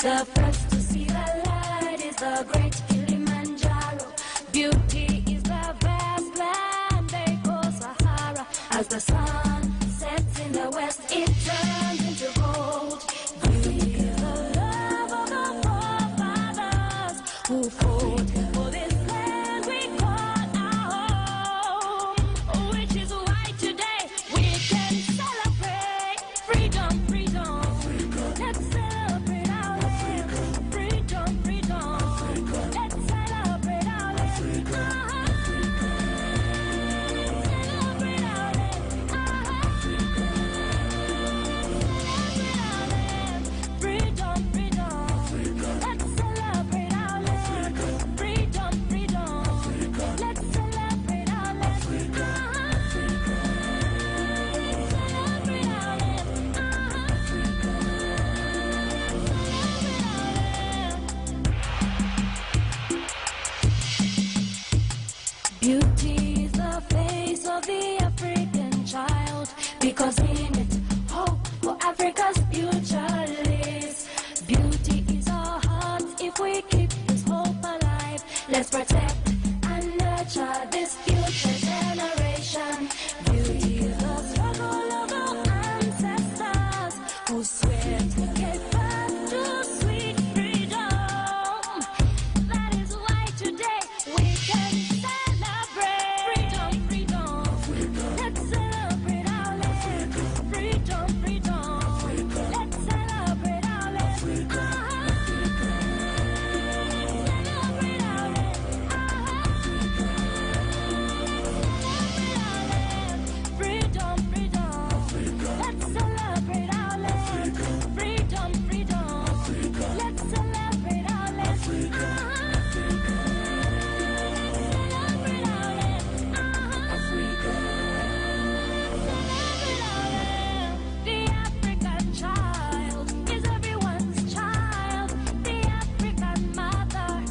The first to see the light is the great Kilimanjaro. Beauty is the vast land they call Sahara. As the sun sets in the west, it turns into gold. Beauty is the love of the forefathers who fought for this land we call our home. Which is why today we can celebrate freedom, freedom. Let's celebrate our land. Freedom, freedom. Let's celebrate our land. Celebrate our land. Freedom, freedom. Let's celebrate our land. Freedom, freedom. Let's celebrate our land. Celebrate our land. Beauty is the face of the African child, because in it hope for Africa's future lives. Beauty is our hearts if we keep this hope alive. Let's protect and nurture this future generation. Beauty is the struggle of our ancestors who sweat gave birth to sweet freedom. That is why today we can celebrate freedom, freedom. Let's celebrate our land. Freedom, freedom. Let's celebrate our land. Celebrate our land. Freedom, freedom. Let's celebrate our land. Freedom, freedom. Let's celebrate our land. Celebrate our land. The African child is everyone's child. The African mother.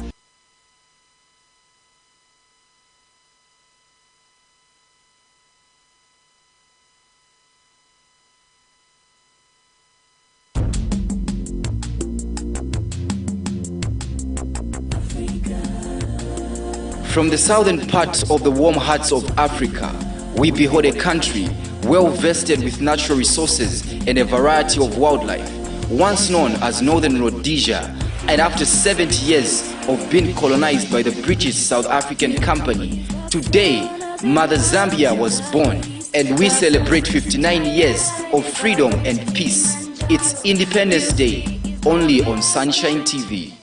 From the southern parts of the warm hearts of Africa, we behold a country well vested with natural resources and a variety of wildlife, once known as Northern Rhodesia, and after 70 years of being colonized by the British South African Company, today Mother Zambia was born, and we celebrate 59 years of freedom and peace. It's Independence Day, only on Sunshine TV.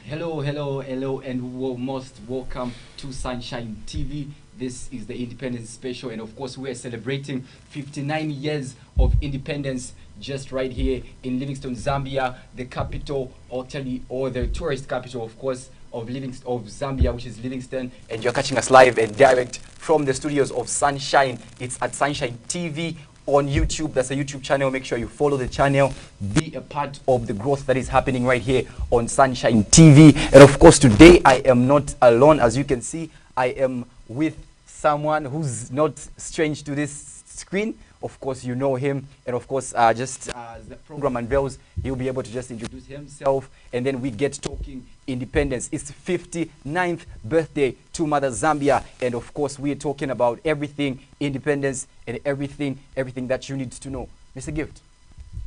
Hello, hello, hello, and most welcome to Sunshine TV. This is the Independence Special, and of course we are celebrating 59 years of independence just right here in Livingstone, Zambia, the capital, or the tourist capital, of course, of Zambia, which is Livingstone. And you're catching us live and direct from the studios of Sunshine. It's at Sunshine TV on YouTube. That's a YouTube channel. Make sure you follow the channel, be a part of the growth that is happening right here on Sunshine TV. And of course today I am not alone. As you can see, I am with someone who's not strange to this screen. Of course you know him, and of course just as the program unveils, he'll be able to just introduce himself, and then we get talking independence. It's 59th birthday to Mother Zambia, and of course we're talking about everything independence and everything that you need to know. Mr. Gift,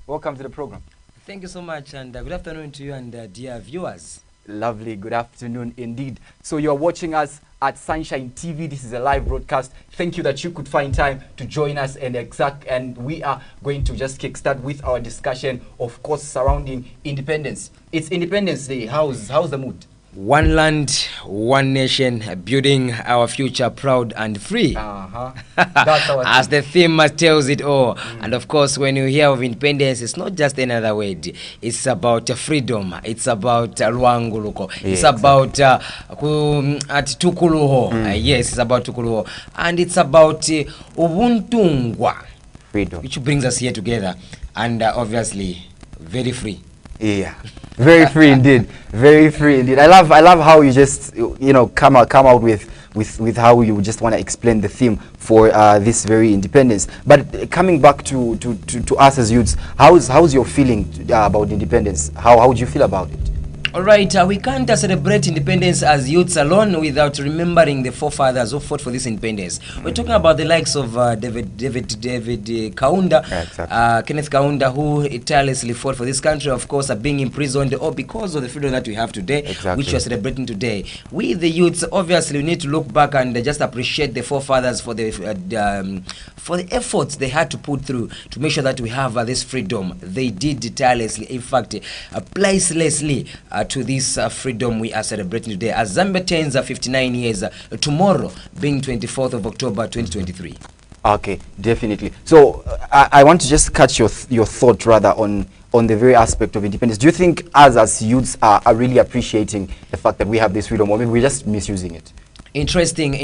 welcome to the program. Thank you so much, and good afternoon to you and dear viewers. Lovely, good afternoon indeed. So you're watching us at Sunshine TV. This is a live broadcast. Thank you that you could find time to join us, and we are going to just kickstart with our discussion, of course, surrounding independence. It's Independence Day. How's the mood? One land, one nation, building our future proud and free. That's our As the theme tells it all. And of course, when you hear of independence, it's not just another word. It's about freedom. It's about Luanguluko. It's about Tukuluho. Yes, it's about Tukuluho. And it's about Ubuntungwa. Freedom. Which brings us here together. And obviously, very free. Yeah, very free indeed. Very free indeed. I love how you just come out with how you just want to explain the theme for this very independence. But coming back to us as youths, how's your feeling about independence? How would you feel about it? All right, we can't celebrate independence as youths alone without remembering the forefathers who fought for this independence. We're talking about the likes of David Kaunda, Yeah, exactly. Kenneth Kaunda, who tirelessly fought for this country, of course, being imprisoned or because of the freedom that we have today, Exactly. which we're celebrating today. We, the youths, obviously, we need to look back and just appreciate the forefathers for the efforts they had to put through to make sure that we have this freedom. They did tirelessly, in fact, pricelessly to this freedom we are celebrating today. As Zambia turns 59 years tomorrow, being 24th of October 2023. Okay, definitely. So I want to just catch your thought rather on the very aspect of independence. Do you think us as youths are really appreciating the fact that we have this freedom, or maybe we're just misusing it? Interesting.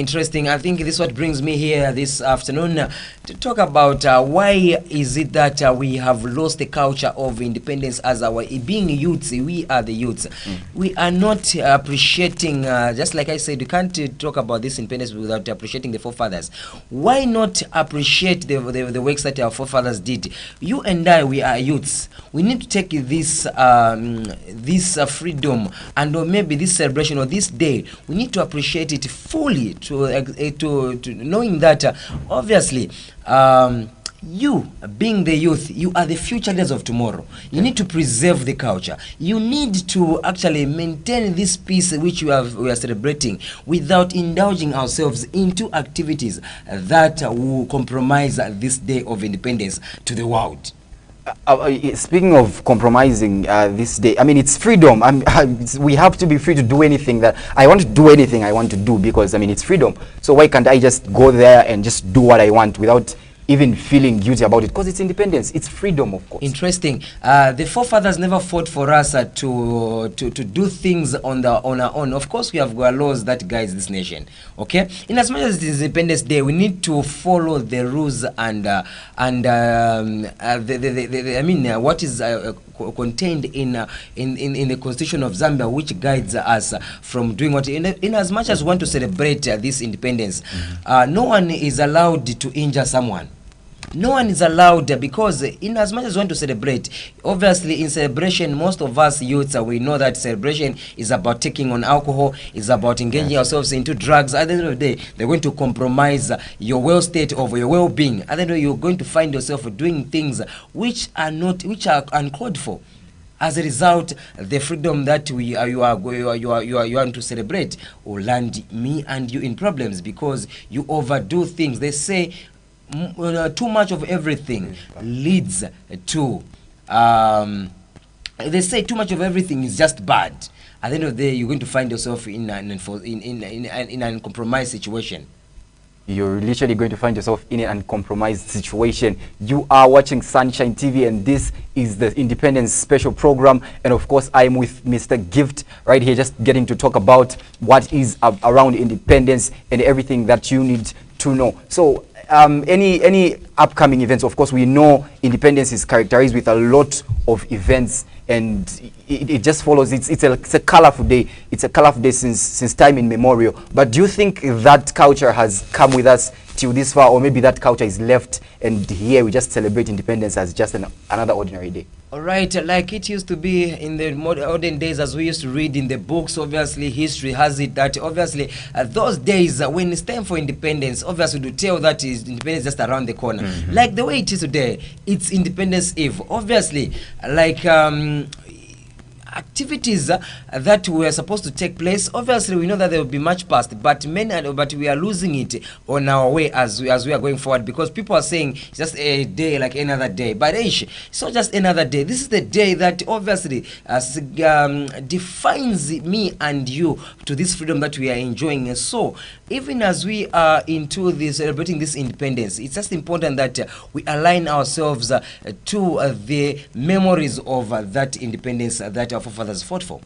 I think this is what brings me here this afternoon to talk about why is it that we have lost the culture of independence as our being youths. We are the youths. We are not appreciating, just like I said, you can't talk about this independence without appreciating the forefathers. Why not appreciate the works that our forefathers did? You and I, we are youths. We need to take this freedom and or maybe this celebration or this day, we need to appreciate it fully to knowing that obviously you being the youth, you are the future leaders of tomorrow. You need to preserve the culture. You need to actually maintain this peace which we are celebrating without indulging ourselves into activities that will compromise this day of independence to the world. Speaking of compromising this day, I mean, it's freedom. We have to be free to do anything that I want to do, anything I want to do, because I mean, it's freedom. So why can't I just go there and just do what I want without even feeling guilty about it? Because it's independence, it's freedom, of course. Interesting. The forefathers never fought for us to do things on our own. Of course, we have got laws that guides this nation. Okay, in as much as it is Independence Day, we need to follow the rules and what is contained in the Constitution of Zambia, which guides us from doing what. In as much as we want to celebrate this independence, no one is allowed to injure someone. No one is allowed, because in as much as we want to celebrate, obviously in celebration, most of us youths, we know that celebration is about taking on alcohol, is about engaging ourselves into drugs. At the end of the day, they're going to compromise your well-state of your well-being. At the end of the day, you're going to find yourself doing things which are uncalled for. As a result, the freedom that you want to celebrate will land me and you in problems, because you overdo things. They say too much of everything leads to they say too much of everything is just bad. At the end of the day, you're going to find yourself in a compromised situation. You're literally going to find yourself in an uncompromised situation. You are watching Sunshine TV, and this is the Independence special program. And of course, I'm with Mr. Gift right here, just getting to talk about what is around independence and everything that you need to know. So any upcoming events? Of course, we know independence is characterized with a lot of events, and it just follows. It's a colorful day. It's a colorful day since time immemorial. But do you think that culture has come with us till this far, or maybe that culture is left, and here we just celebrate independence as just another ordinary day? All right, like it used to be in the modern days, as we used to read in the books. Obviously, history has it that obviously those days when it's time for independence, obviously to tell that is independence just around the corner. Like the way it is today, it's Independence Eve. Obviously, like activities that were supposed to take place, obviously we know that there will be much past, but we are losing it on our way as we are going forward, because people are saying it's just a day like another day. But it's not just another day. This is the day that obviously defines me and you to this freedom that we are enjoying. So even as we are into this celebrating this independence, it's just important that we align ourselves to the memories of that independence that our forefathers fought for.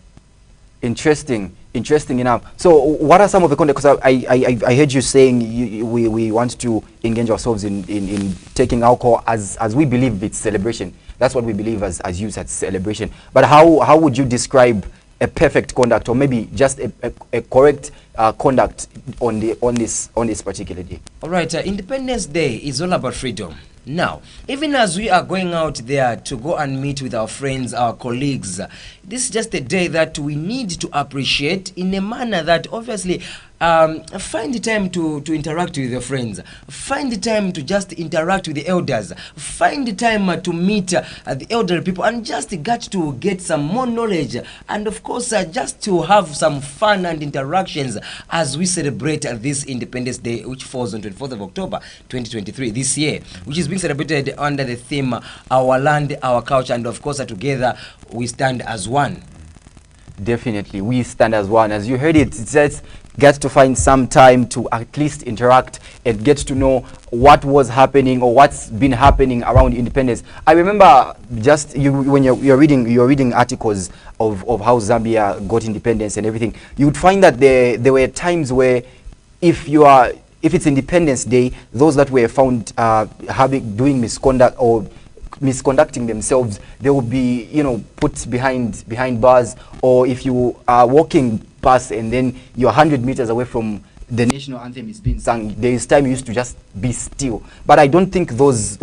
Interesting. Interesting enough. So, what are some of the content? Because I heard you saying we want to engage ourselves in taking alcohol as we believe it's celebration. That's what we believe as youth at celebration. But how would you describe a perfect conduct, or maybe just a correct conduct on this particular day? All right, Independence Day is all about freedom. Now, even as we are going out there to go and meet with our friends, our colleagues, this is just a day that we need to appreciate in a manner that obviously find the time to interact with your friends, find the time to just interact with the elders, find the time to meet the elderly people, and just get some more knowledge, and of course just to have some fun and interactions as we celebrate this Independence Day, which falls on 24th of October 2023 this year, which is being celebrated under the theme Our Land, Our Culture, and of course together we stand as one. Definitely, we stand as one. As you heard it, it says get to find some time to at least interact and get to know what was happening or what's been happening around independence. I remember just when you're reading articles of how Zambia got independence and everything, you would find that there were times where if it's Independence Day, those that were found doing misconduct or misconducting themselves, they will be put behind bars. Or if you are walking past and then you're 100 meters away from the national anthem is being sung, there is time you used to just be still. But I don't think those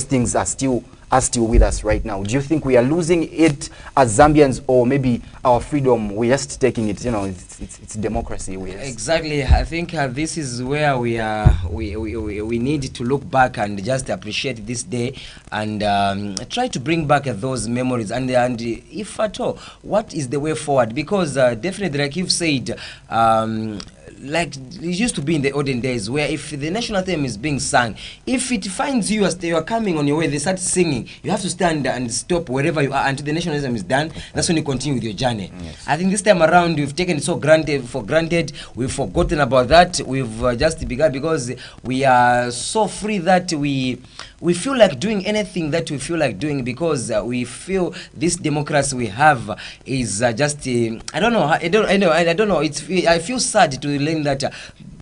things are still with us right now. Do you think we are losing it as Zambians, or maybe our freedom, we're just taking it, it's democracy. Exactly. I think this is where we need to look back and just appreciate this day and try to bring back those memories and if at all, what is the way forward? Because definitely, like you've said, like it used to be in the olden days, where if the national anthem is being sung, if it finds you as you are coming on your way, they start singing, you have to stand and stop wherever you are until the national anthem is done. That's when you continue with your journey. Yes. I think this time around we've taken it for granted. We've forgotten about that. We've just begun because we are so free that we feel like doing anything that we feel like doing, because we feel this democracy we have is just I don't know. I feel sad to learn that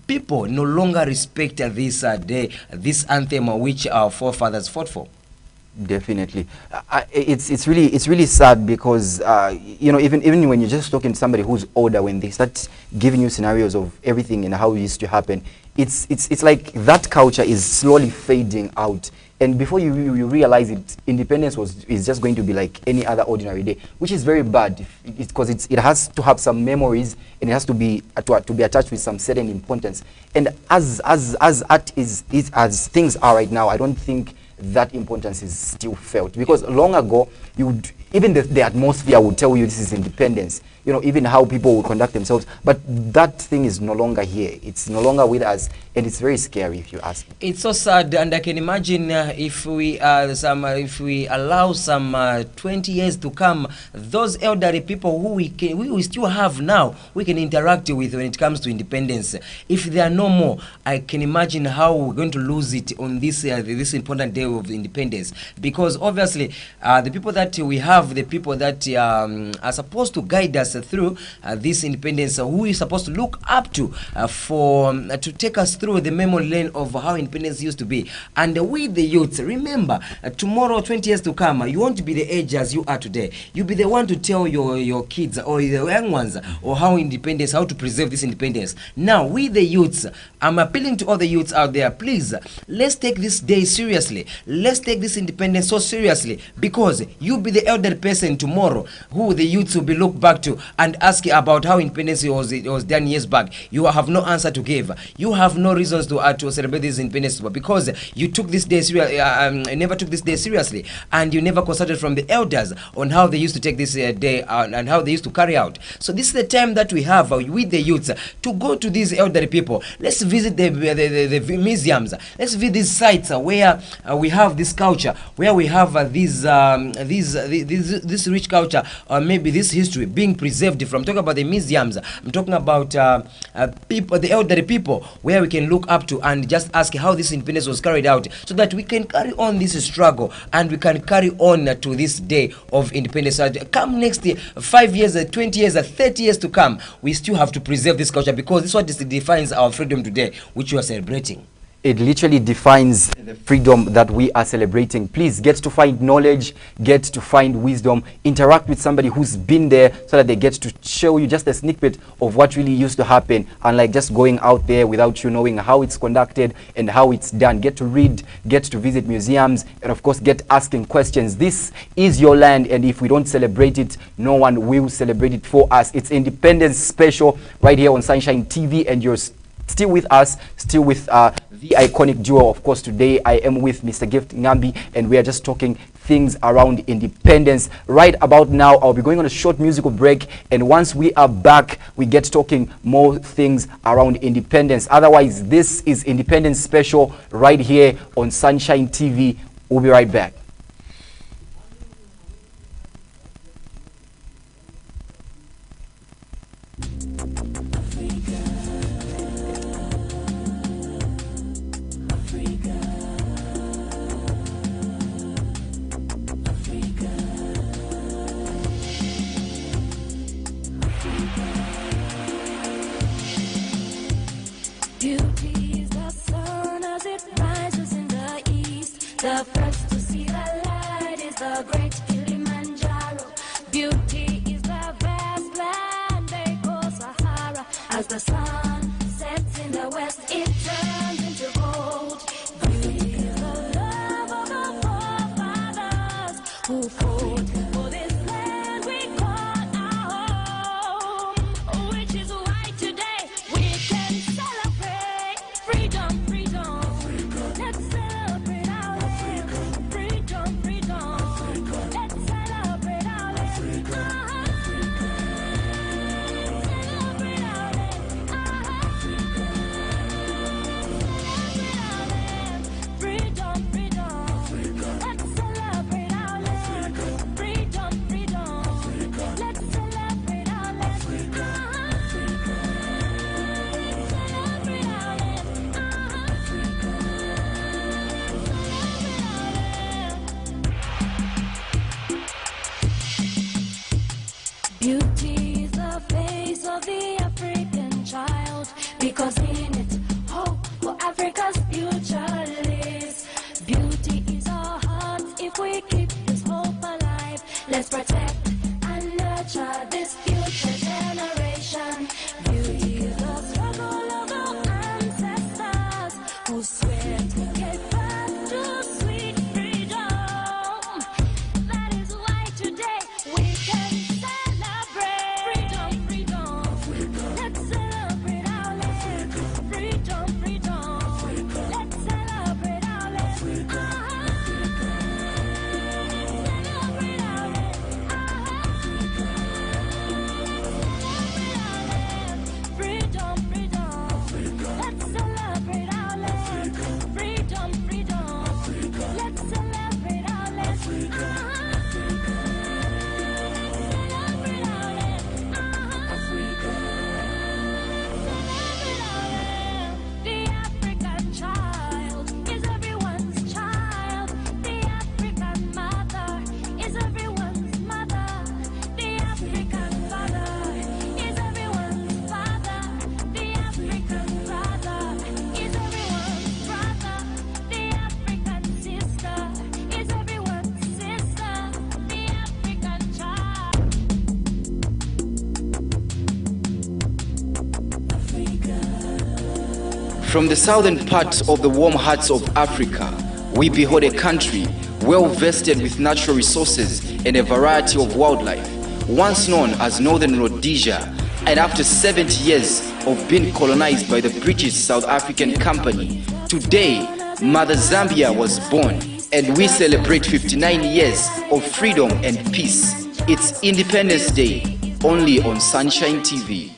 people no longer respect this day, this anthem which our forefathers fought for. Definitely, it's really sad because even when you're just talking to somebody who's older, when they start giving you scenarios of everything and how it used to happen, it's like that culture is slowly fading out. And before you realize it, independence is just going to be like any other ordinary day, which is very bad because it has to have some memories and it has to be attached with some certain importance. And as things are right now, I don't think that importance is still felt, because long ago even the atmosphere would tell you this is independence, even how people will conduct themselves, but that thing is no longer here. It's no longer with us, and it's very scary if you ask me. It's so sad, and I can imagine if we allow some 20 years to come, those elderly people who we still have now, we can interact with when it comes to independence. If there are no more, I can imagine how we're going to lose it on this important day of independence, because obviously the people that we have, the people that are supposed to guide us through this independence, who we supposed to look up to to take us through the memory lane of how independence used to be. And with the youth, remember, tomorrow, 20 years to come, you won't be the age as you are today. You'll be the one to tell your kids or the young ones or how to preserve this independence. Now, with the youths, I'm appealing to all the youths out there, please, let's take this day seriously. Let's take this independence so seriously, because you'll be the elder person tomorrow who the youths will be looked back to and ask about how independence was done years back. You have no answer to give. You have no reasons to celebrate this independence, because you took this day never took this day seriously, and you never consulted from the elders on how they used to take this day and how they used to carry out. So this is the time that we have with the youths to go to these elderly people. Let's visit the museums. Let's visit these sites where we have this culture, where we have these this rich culture, or maybe this history being preserved from. I'm talking about the museums. I'm talking about people, the elderly people, where we can look up to and just ask how this independence was carried out, so that we can carry on this struggle and we can carry on to this day of independence. Come next year, 5 years, 20 years, 30 years to come, we still have to preserve this culture, because this is what defines our freedom today, which we are celebrating. It literally defines the freedom that we are celebrating. Please get to find knowledge, get to find wisdom, interact with somebody who's been there, so that they get to show you just a snippet of what really used to happen, unlike just going out there without you knowing how it's conducted and how it's done. Get to read, get to visit museums, and of course get asking questions. This is your land, and if we don't celebrate it, no one will celebrate it for us. It's Independence Special right here on Sunshine TV, and you're still with us, still with the iconic duo. Of course, today I am with Mr. Gift Ngambi, and we are just talking things around independence. Right about now, I'll be going on a short musical break, and once we are back, we get talking more things around independence. Otherwise, this is Independence Special right here on Sunshine TV. We'll be right back. Beauty is the sun as it rises in the east. The first to see the light is the great Kilimanjaro. Beauty is the vast land they call Sahara. As the sun sets in the west, it turns into gold. Beauty is the love of the forefathers who fought for this land we call our home, which is why today we can celebrate freedom, freedom. Let's celebrate our land. Freedom, freedom. Let's celebrate our land. Celebrate our land. Freedom, freedom. Let's celebrate our land. Freedom, freedom. Let's celebrate our land. Celebrate our land. Beauty is the face of the African child, because in it hope for Africa's future lives. Beauty is our hearts if we keep this hope alive. Let's protect and nurture this future generation. Beauty is the struggle of our ancestors who sweat gave birth to sweet freedom. That is why today we can celebrate freedom, freedom. Let's celebrate our land. Freedom, freedom. Let's celebrate our land. Celebrate our land. Freedom, freedom. Let's celebrate our land. Freedom, freedom. Let's celebrate our land. Celebrate our land. The African child is everyone's child. The African mother is everyone's mother. The African father is everyone's father. The African brother is everyone's brother. The African sister is everyone's sister. The African child. From the southern parts of the warm hearts of Africa, we behold a country well vested with natural resources and a variety of wildlife, once known as Northern Rhodesia, and after 70 years of being colonized by the British South African Company, today Mother Zambia was born, and we celebrate 59 years of freedom and peace. It's Independence Day, only on Sunshine TV.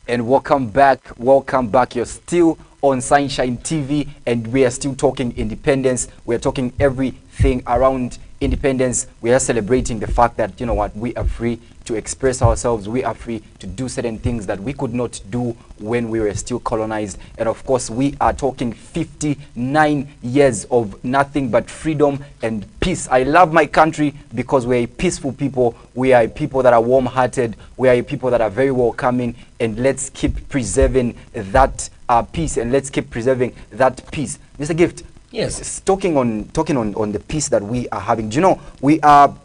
And welcome back, welcome back. You're still on Sunshine TV, and we are still talking independence. We're talking everything around independence, we are celebrating the fact that, you know what, we are free to express ourselves, we are free to do certain things that we could not do when we were still colonized. And of course, we are talking 59 years of nothing but freedom and peace. I love my country because we're a peaceful people, we are a people that are warm-hearted, we are a people that are very welcoming, and let's keep preserving that peace, and let's keep preserving that peace. Mr. Gift, yes, talking on the peace that we are having, do you know, we are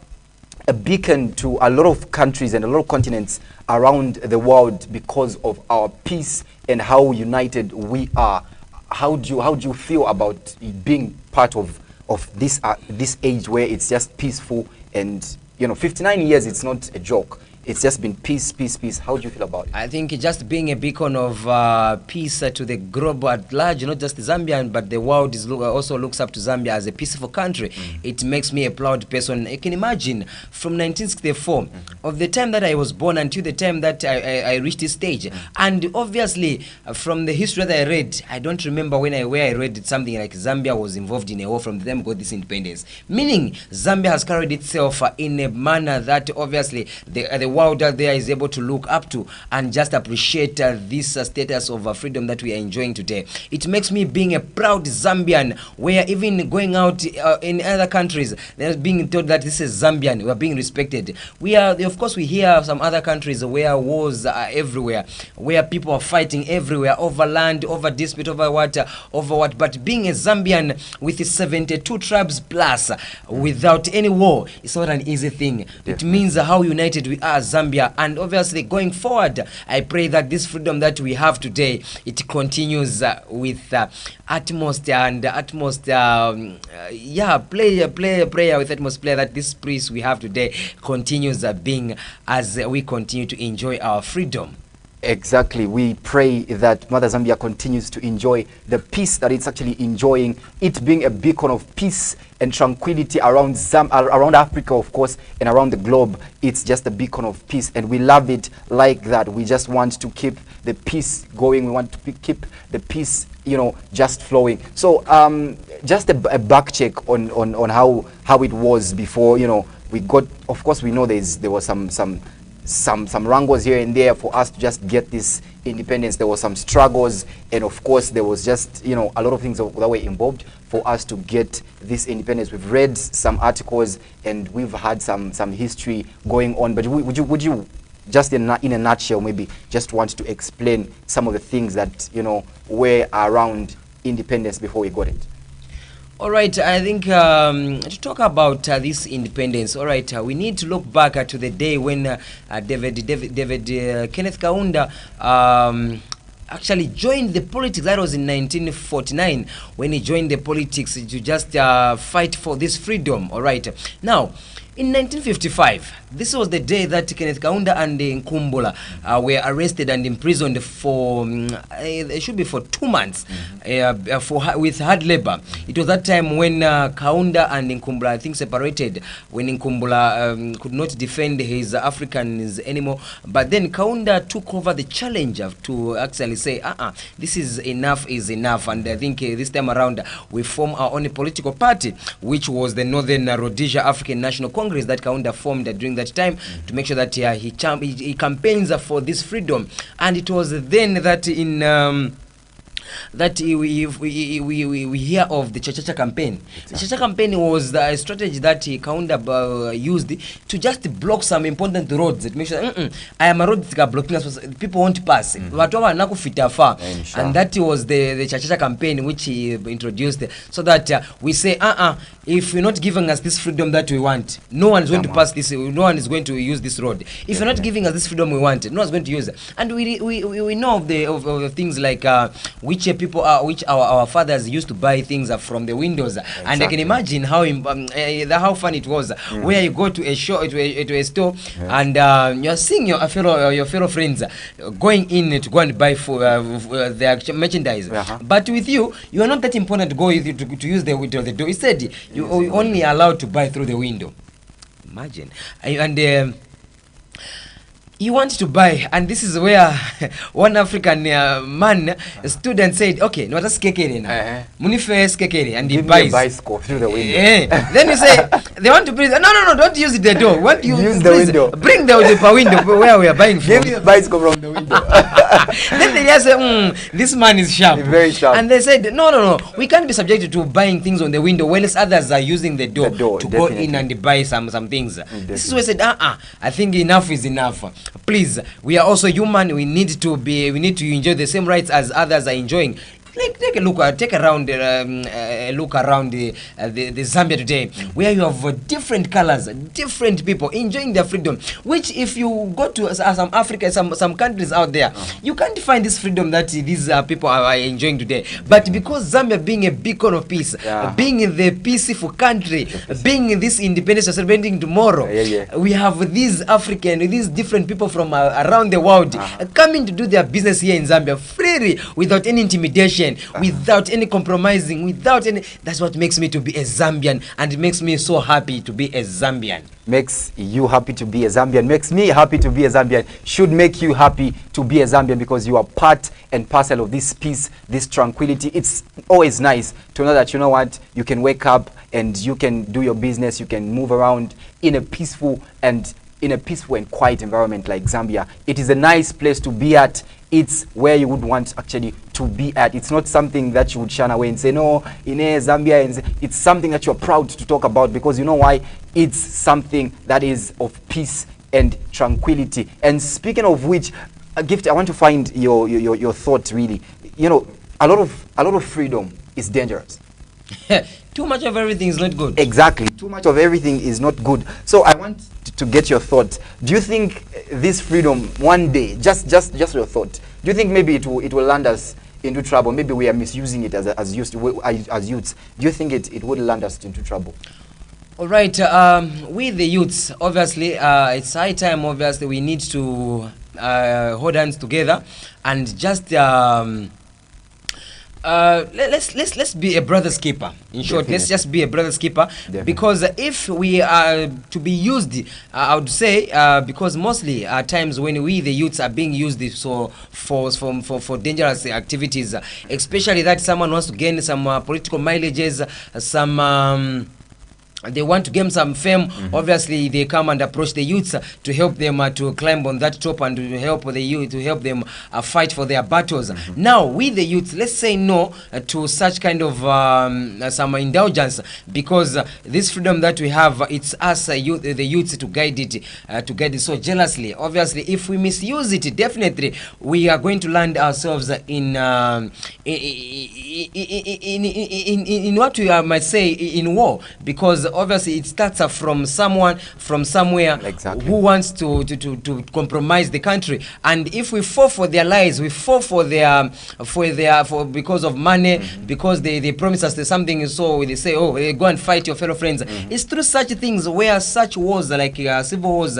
a beacon to a lot of countries and a lot of continents around the world because of our peace and how united we are. How do you feel about being part of this age where it's just peaceful, and you know, 59 years, it's not a joke. It's just been peace, peace, peace. How do you feel about it? I think just being a beacon of peace to the globe at large, not just Zambia, but the world also looks up to Zambia as a peaceful country. It makes me a proud person. I can imagine from 1964, of the time that I was born until the time that I reached this stage. And obviously, from the history that I read, I don't remember where I read something like Zambia was involved in a war from the time we got this independence. Meaning, Zambia has carried itself in a manner that obviously the world out there is able to look up to and just appreciate this status of freedom that we are enjoying today. It makes me being a proud Zambian, where even going out in other countries, they're being told that this is Zambian, we are being respected. We are, of course, we hear some other countries where wars are everywhere, where people are fighting everywhere over land, over dispute, over what, but being a Zambian with 72 tribes plus without any war, it's not an easy thing. It means how united we are, Zambia, and obviously going forward, I pray that this freedom that we have today, it continues with utmost prayer with utmost prayer that this peace we have today continues being as we continue to enjoy our freedom. Exactly. We pray that Mother Zambia continues to enjoy the peace that it's actually enjoying, it being a beacon of peace and tranquility around Africa, of course, and around the globe. It's just a beacon of peace, and we love it like that. We just want to keep the peace going. We want to keep the peace, you know, just flowing. So just a back check on how it was before, you know, we got, of course, we know there was some wrangles here and there for us to just get this independence. There was some struggles, and of course there was just, you know, a lot of things that were involved for us to get this independence. We've read some articles and we've had some history going on, but would you just in a nutshell maybe just want to explain some of the things that, you know, were around independence before we got it? All right, I think to talk about this independence, all right, we need to look back to the day when Kenneth Kaunda actually joined the politics. That was in 1949 when he joined the politics to just fight for this freedom. All right, now in 1955, this was the day that Kenneth Kaunda and Nkumbula were arrested and imprisoned for, it should be for 2 months, with hard labor. It was that time when Kaunda and Nkumbula, I think, separated, when Nkumbula could not defend his Africans anymore. But then Kaunda took over the challenge to actually say, this is enough is enough. And I think this time around, we form our own political party, which was the Northern Rhodesia African National Congress that Kaunda formed during that time to make sure that he campaigns for this freedom. And it was then that in that we hear of the Chachacha campaign. Exactly. The Chachacha campaign was a strategy that Kaunda used to just block some important roads. It makes sure I am a road blocking us, people won't pass. And that was the Chachacha campaign which he introduced, so that we say if you're not giving us this freedom that we want, no one is going to pass this, no one is going to use this road. If you're not giving us this freedom we want, no one's going to use it. And we know of the things like which people are, which our fathers used to buy things from the windows. Exactly. And I can imagine how fun it was, where you go to a show, to a store, and you're seeing your fellow friends going in to go and buy for their merchandise. But with you are not that important to go to use the window of the door. Instead, you are only allowed to buy through the window. Imagine. And you want to buy, and this is where one African man stood and said, okay, no, that's kekere now. Munife kekere, and he Give me buys. a bicycle through the window. Then you say, they want to bring, no, don't use the door. What you Use the please window. Bring the window where we are buying from. Give me a bicycle from the window. Then they just say, this man is sharp. Very sharp. And they said, no, we can't be subjected to buying things on the window whilst others are using the door to definitely. go in and buy some things. This is where I said, I think enough is enough. Please, we are also human. We need to enjoy the same rights as others are enjoying. Take a look, take around, look around the Zambia today, where you have different colors, different people enjoying their freedom. Which, if you go to some Africa, some countries out there, you can't find this freedom that these people are enjoying today. But because Zambia being a beacon of peace, being the peaceful country, being this independence we're celebrating tomorrow, we have these African, these different people from around the world coming to do their business here in Zambia freely, without any intimidation. Without any compromising, without any. That's what makes me to be a Zambian, and it makes me so happy to be a Zambian. Makes you happy to be a Zambian, makes me happy to be a Zambian, should make you happy to be a Zambian, because you are part and parcel of this peace, this tranquility. It's always nice to know that, you know what, you can wake up and you can do your business, you can move around in a peaceful and quiet environment like Zambia. It is a nice place to be at. It's where you would want actually to be at. It's not something that you would shun away and say, no, in Zambia. It's something that you're proud to talk about, because you know why? It's something that is of peace and tranquility. And speaking of which, Gift, I want to find your thought really. You know, a lot of freedom is dangerous. Too much of everything is not good. Exactly. Too much of everything is not good. So I want to get your thought. Do you think this freedom one day, just your thought, do you think maybe it will land us into trouble? Maybe we are misusing it as youths. Do you think it would land us into trouble? All right. With the youths, obviously, it's high time. Obviously, we need to hold hands together and just. Let's be a brother's keeper. In short, let's just be a brother's keeper. Because if we are to be used, I would say, because mostly at times when we the youths are being used for dangerous activities, especially that someone wants to gain some political mileages, some. They want to gain some fame. Obviously they come and approach the youths to help them to climb on that top and to help the youth, to help them fight for their battles. Now we the youths, let's say no to such kind of some indulgence, because this freedom that we have, it's us the youths to guide it so jealously. Obviously if we misuse it, definitely we are going to land ourselves in what we might say in war, because obviously it starts from someone from somewhere who wants to compromise the country. And if we fall for their lies, we fall for because of money, because they promise us something, so they say, oh, go and fight your fellow friends. It's through such things where such wars like civil wars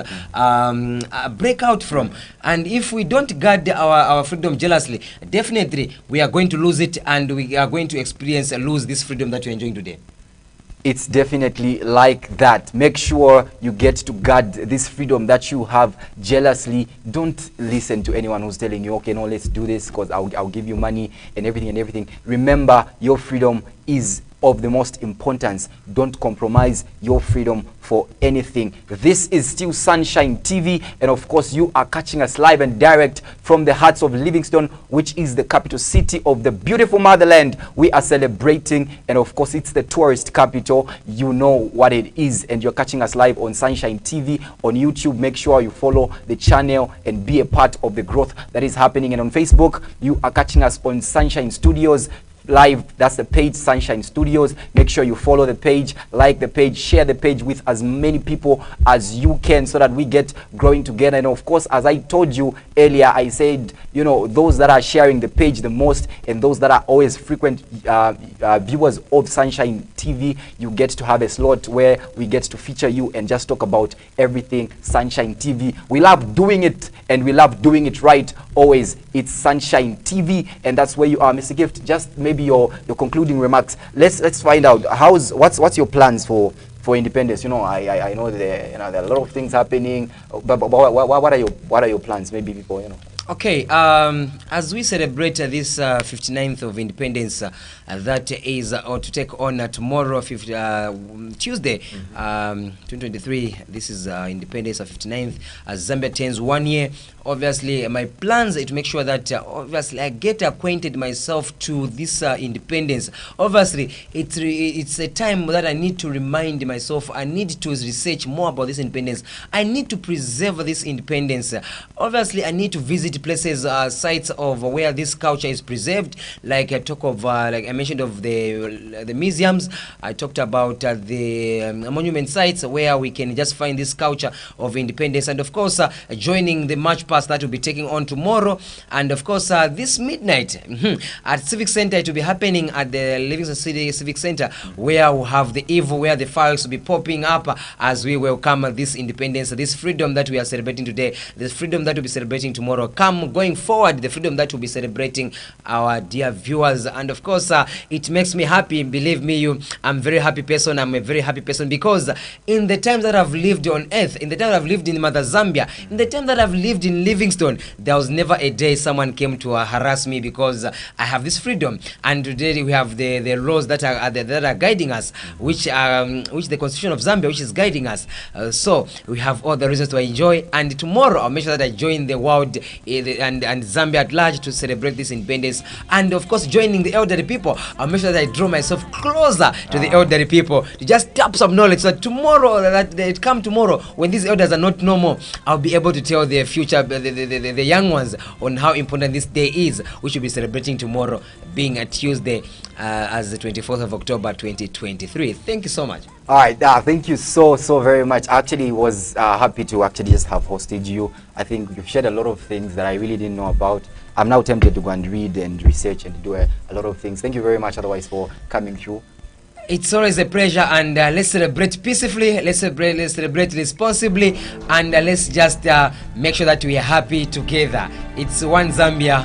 break out from. And if we don't guard our freedom jealously, definitely we are going to lose it, and we are going to lose this freedom that we're enjoying today. It's definitely like that. Make sure you get to guard this freedom that you have jealously. Don't listen to anyone who's telling you, okay, no, let's do this because I'll give you money and everything. Remember, your freedom is of the most importance. Don't compromise your freedom for anything. This is still Sunshine TV, and of course you are catching us live and direct from the hearts of Livingstone, which is the capital city of the beautiful motherland. We are celebrating, and of course it's the tourist capital. You know what it is, and you're catching us live on Sunshine TV on YouTube. Make sure you follow the channel and be a part of the growth that is happening. And on Facebook, you are catching us on Sunshine Studios live. That's the page, Sunshine Studios. Make sure you follow the page, like the page, share the page with as many people as you can, so that we get growing together. And of course, as I told you earlier, I said, you know, those that are sharing the page the most and those that are always frequent viewers of Sunshine TV, you get to have a slot where we get to feature you and just talk about everything Sunshine TV. We love doing it, and we love doing it right always. It's Sunshine TV, and that's where you are. Mr. Gift, just maybe your concluding remarks. Let's find out what's your plans for for independence? You know, I know there, you know, there are a lot of things happening, but what are your plans? Maybe before, you know. Okay, as we celebrate this 59th of independence, that is to take on tomorrow, Tuesday, 2023. This is independence of 59th. As Zambia turns 1 year, obviously my plans is to make sure that obviously I get acquainted myself to this independence. Obviously, it's a time that I need to remind myself. I need to research more about this independence. I need to preserve this independence. Obviously, I need to visit places, sites of where this culture is preserved. Like I talk of, like I mentioned, of the museums. I talked about the monument sites where we can just find this culture of independence, and of course, joining the march past that will be taking on tomorrow, and of course, this midnight at Civic Center, it will be happening at the Livingston City Civic Center, where we have the eve, where the fireworks will be popping up as we welcome this independence, this freedom that we are celebrating today, the freedom that we'll be celebrating tomorrow. Come going forward, the freedom that we'll be celebrating, our dear viewers. And of course, it makes me happy. Believe me, I'm a very happy person. I'm a very happy person because in the times that I've lived on earth, in the time I've lived in Mother Zambia, in the time that I've lived in Livingston, there was never a day someone came to harass me because I have this freedom. And today we have the laws that are guiding us, which the Constitution of Zambia, which is guiding us. So we have all the reasons to enjoy. And tomorrow I'll make sure that I join the world and Zambia at large to celebrate this independence. And of course, joining the elderly people, I'll make sure that I draw myself closer to the elderly people to just tap some knowledge, so that tomorrow, that they come tomorrow when these elders are not normal, I'll be able to tell their future, the young ones, on how important this day is, which we'll be celebrating tomorrow, being a Tuesday, as the 24th of October 2023. Thank you so much. All right, thank you so very much. Actually, was happy to actually just have hosted you. I think you've shared a lot of things that I really didn't know about. I'm now tempted to go and read and research and do a lot of things. Thank you very much, otherwise, for coming through. It's always a pleasure, and let's celebrate peacefully, let's celebrate responsibly, and let's just make sure that we are happy together. It's one Zambia,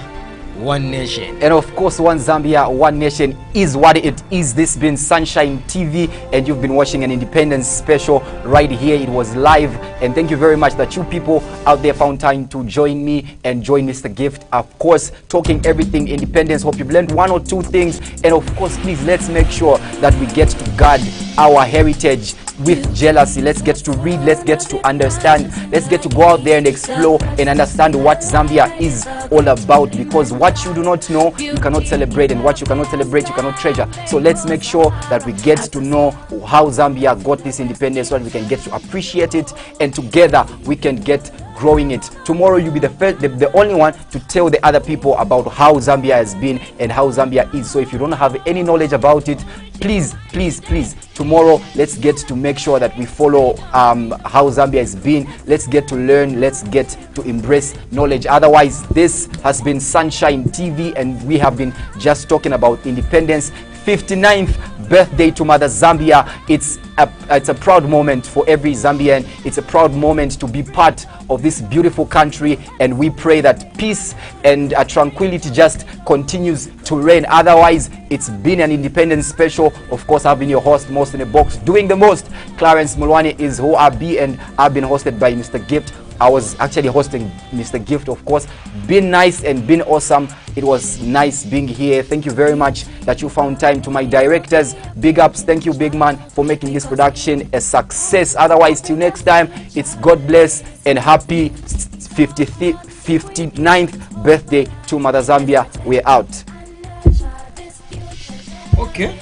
one nation. And of course, one Zambia, one nation is what it is. This has been Sunshine TV, and you've been watching an Independence special right here. It was live, and thank you very much that you people out there found time to join me and join Mr. Gift. Of course, talking everything independence. Hope you've learned one or two things, and of course, please, let's make sure that we get to guard our heritage with jealousy. Let's get to read, let's get to understand, let's get to go out there and explore and understand what Zambia is all about, because what you do not know, you cannot celebrate, and what you cannot celebrate, you cannot treasure. So let's make sure that we get to know how Zambia got this independence, so that we can get to appreciate it, and together we can get growing it. Tomorrow you'll be the first, the only one to tell the other people about how Zambia has been and how Zambia is. So if you don't have any knowledge about it, please tomorrow let's get to make sure that we follow how Zambia has been. Let's get to learn, let's get to embrace knowledge. Otherwise, this has been Sunshine TV, and we have been just talking about independence. 59th birthday to Mother Zambia. It's a proud moment for every Zambian. It's a proud moment to be part of this beautiful country, and we pray that peace and tranquility just continues to reign. Otherwise, it's been an Independence special. Of course, I've been your host, Most in a Box, doing the most. Clarence Mulwani is who I be, and I've been hosted by Mr. Gift. I was actually hosting Mr. Gift, of course. Been nice and been awesome. It was nice being here. Thank you very much that you found time. To my directors, big ups. Thank you, big man, for making this production a success. Otherwise, till next time, it's God bless and happy 59th birthday to Mother Zambia. We're out. Okay.